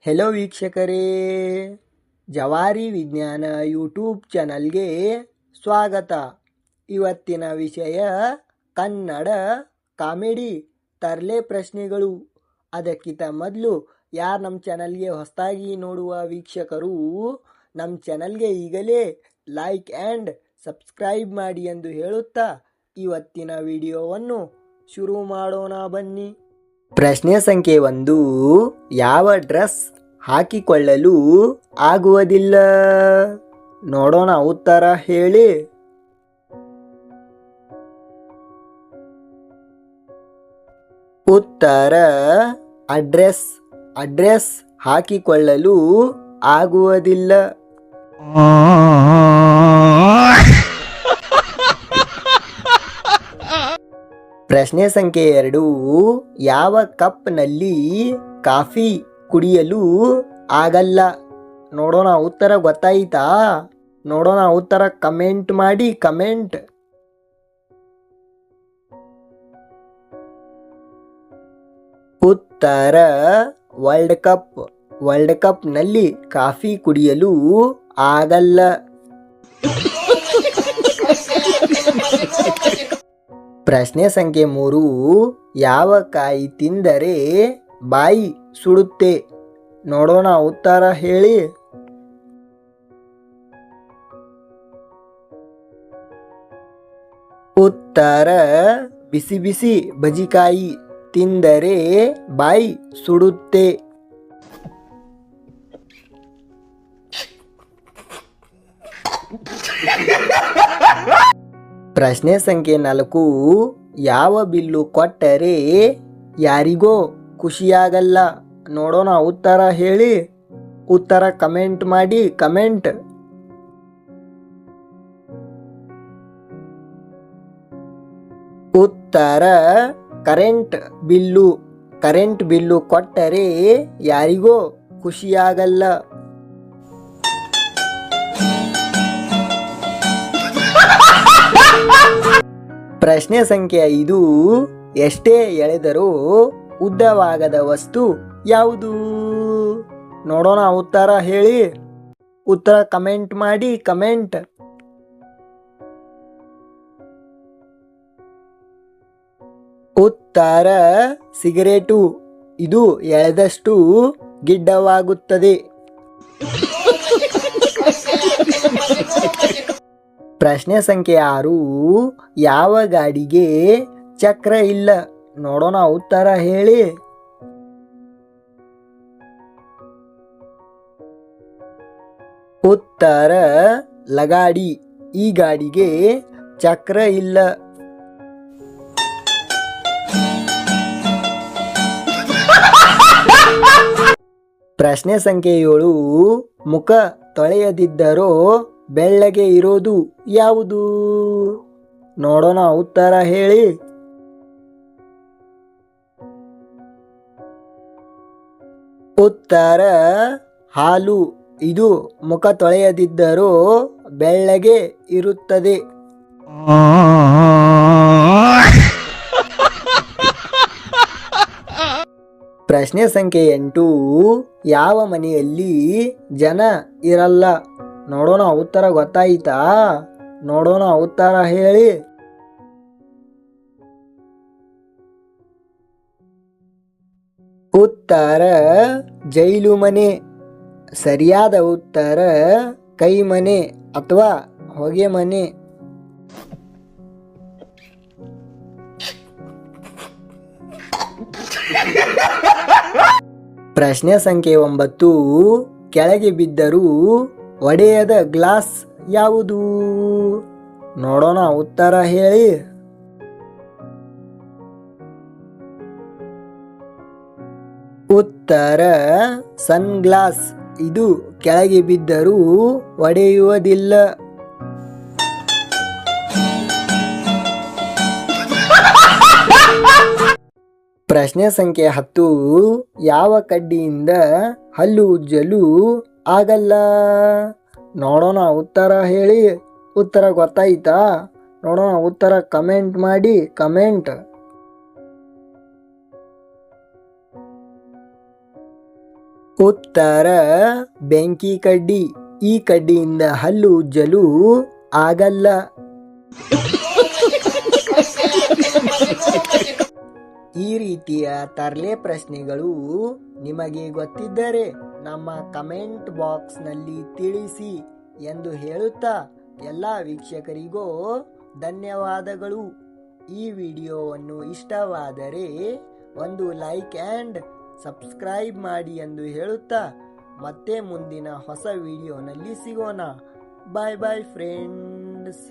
Hello ವೀಕ್ಷಕರೇ, ಜವಾರಿ ವಿಜ್ಞಾನ ಯೂಟ್ಯೂಬ್ ಚಾನಲ್ಗೆ ಸ್ವಾಗತ. ಇವತ್ತಿನ ವಿಷಯ ಕನ್ನಡ ಕಾಮಿಡಿ ತರಲೆ ಪ್ರಶ್ನೆಗಳು. ಅದಕ್ಕಿಂತ ಮೊದಲು ಯಾರು ನಮ್ಮ ಚಾನಲ್ಗೆ ಹೊಸದಾಗಿ ನೋಡುವ ವೀಕ್ಷಕರು ನಮ್ಮ ಚಾನಲ್ಗೆ ಈಗಲೇ ಲೈಕ್ ಆ್ಯಂಡ್ ಸಬ್ಸ್ಕ್ರೈಬ್ ಮಾಡಿ ಎಂದು ಹೇಳುತ್ತಾ ಇವತ್ತಿನ ವಿಡಿಯೋವನ್ನು ಶುರು ಮಾಡೋಣ ಬನ್ನಿ. ಪ್ರಶ್ನೆ ಸಂಖ್ಯೆ 1. ಯಾವ ಡ್ರೆಸ್ ಹಾಕಿಕೊಳ್ಳಲು ಆಗುವುದಿಲ್ಲ? ನೋಡೋಣ, ಉತ್ತರ ಹೇಳಿ. ಉತ್ತರ ಅಡ್ರೆಸ್ ಹಾಕಿಕೊಳ್ಳಲು ಆಗುವುದಿಲ್ಲ. ಪ್ರಶ್ನೆ ಸಂಖ್ಯೆ 2. ಯಾವ ಕಪ್ನಲ್ಲಿ ಕಾಫಿ ಕುಡಿಯಲು ಆಗಲ್ಲ? ನೋಡೋಣ, ಉತ್ತರ ಗೊತ್ತಾಯಿತಾ? ನೋಡೋಣ, ಉತ್ತರ ಕಮೆಂಟ್ ಮಾಡಿ. ಉತ್ತರ ವರ್ಲ್ಡ್ ಕಪ್ನಲ್ಲಿ ಕಾಫಿ ಕುಡಿಯಲು ಆಗಲ್ಲ. ಪ್ರಶ್ನೆ ಸಂಖ್ಯೆ 3. ಯಾವ ಕಾಯಿ ತಿಂದರೆ ಬಾಯಿ ಸುಡುತ್ತೆ? ನೋಡೋಣ, ಉತ್ತರ ಹೇಳಿ. ಉತ್ತರ ಬಿಸಿ ಬಿಸಿ ಬಜಿಕಾಯಿ ತಿಂದರೆ ಬಾಯಿ ಸುಡುತ್ತೆ. ಪ್ರಶ್ನೆ ಸಂಖ್ಯೆ 4. ಯಾವ ಬಿಲ್ಲು ಕೊಟ್ಟರೆ ಯಾರಿಗೋ ಖುಷಿಯಾಗಲ್ಲ? ನೋಡೋಣ, ಉತ್ತರ ಹೇಳಿ. ಉತ್ತರ ಕಮೆಂಟ್ ಮಾಡಿ. ಉತ್ತರ ಕರೆಂಟ್ ಬಿಲ್ಲು ಕೊಟ್ಟರೆ ಯಾರಿಗೋ ಖುಷಿಯಾಗಲ್ಲ. ಪ್ರಶ್ನೆ ಸಂಖ್ಯೆ 5. ಎಷ್ಟೇ ಎಳೆದರೂ ಉದ್ದವಾಗದ ವಸ್ತು ಯಾವುದು? ನೋಡೋಣ, ಉತ್ತರ ಹೇಳಿ. ಉತ್ತರ ಕಮೆಂಟ್ ಮಾಡಿ. ಉತ್ತರ ಸಿಗರೇಟು. ಇದು ಎಳೆದಷ್ಟು ಗಿಡ್ಡವಾಗುತ್ತದೆ. ಪ್ರಶ್ನೆ ಸಂಖ್ಯೆ 6. ಯಾವ ಗಾಡಿಗೆ ಚಕ್ರ ಇಲ್ಲ? ನೋಡೋಣ, ಉತ್ತರ ಹೇಳಿ. ಉತ್ತರ ಲಗಾಡಿ. ಈ ಗಾಡಿಗೆ ಚಕ್ರ ಇಲ್ಲ. ಪ್ರಶ್ನೆ ಸಂಖ್ಯೆ 7. ಮುಖ ತೊಳೆಯದಿದ್ದರೂ ಬೆಳ್ಳಗೆ ಇರೋದು ಯಾವುದು? ನೋಡೋಣ, ಉತ್ತರ ಹೇಳಿ. ಉತ್ತರ ಹಾಲು. ಇದು ಮುಖ ತೊಳೆಯದಿದ್ದರೂ ಬೆಳ್ಳಗೆ ಇರುತ್ತದೆ. ಪ್ರಶ್ನೆ ಸಂಖ್ಯೆ 8. ಯಾವ ಮನೆಯಲ್ಲಿ ಜನ ಇರಲ್ಲ? ನೋಡೋಣ, ಉತ್ತರ ಗೊತ್ತಾಯಿತಾ? ನೋಡೋಣ, ಉತ್ತರ ಹೇಳಿ. ಉತ್ತರ ಜೈಲು ಮನೆ. ಸರಿಯಾದ ಉತ್ತರ ಕೈ ಮನೆ ಅಥವಾ ಹೊಗೆ ಮನೆ. ಪ್ರಶ್ನೆ ಸಂಖ್ಯೆ 9. ಕೆಳಗೆ ಬಿದ್ದರೂ ಒಡೆಯದ ಗ್ಲಾಸ್ ಯಾವುದು? ನೋಡೋಣ, ಉತ್ತರ ಹೇಳಿ. ಉತ್ತರ ಸನ್ ಗ್ಲಾಸ್. ಇದು ಕೆಳಗೆ ಬಿದ್ದರೂ ಒಡೆಯುವುದಿಲ್ಲ. ಪ್ರಶ್ನೆ ಸಂಖ್ಯೆ 10. ಯಾವ ಕಡ್ಡಿಯಿಂದ ಹಲ್ಲು ಉಜ್ಜಲು ಆಗಲ್ಲ? ನೋಡೋಣ, ಉತ್ತರ ಹೇಳಿ. ಉತ್ತರ ಗೊತ್ತಾಯಿತಾ? ನೋಡೋಣ, ಉತ್ತರ ಕಮೆಂಟ್ ಮಾಡಿ. ಉತ್ತರ ಬೆಂಕಿ ಕಡ್ಡಿ. ಈ ಕಡ್ಡಿಯಿಂದ ಹಲ್ಲು ಉಜ್ಜಲು ಆಗಲ್ಲ. ಈ ರೀತಿಯ ತರಲೆ ಪ್ರಶ್ನೆಗಳು ನಿಮಗೆ ಗೊತ್ತಿದ್ದರೆ ನಮ್ಮ ಕಮೆಂಟ್ ಬಾಕ್ಸ್ನಲ್ಲಿ ತಿಳಿಸಿ ಎಂದು ಹೇಳುತ್ತಾ ಎಲ್ಲ ವೀಕ್ಷಕರಿಗೂ ಧನ್ಯವಾದಗಳು. ಈ ವಿಡಿಯೋವನ್ನು ಇಷ್ಟವಾದರೆ ಒಂದು ಲೈಕ್ ಆ್ಯಂಡ್ ಸಬ್ಸ್ಕ್ರೈಬ್ ಮಾಡಿ ಎಂದು ಹೇಳುತ್ತಾ ಮತ್ತೆ ಮುಂದಿನ ಹೊಸ ವಿಡಿಯೋನಲ್ಲಿ ಸಿಗೋಣ. ಬಾಯ್ ಬಾಯ್ ಫ್ರೆಂಡ್ಸ್.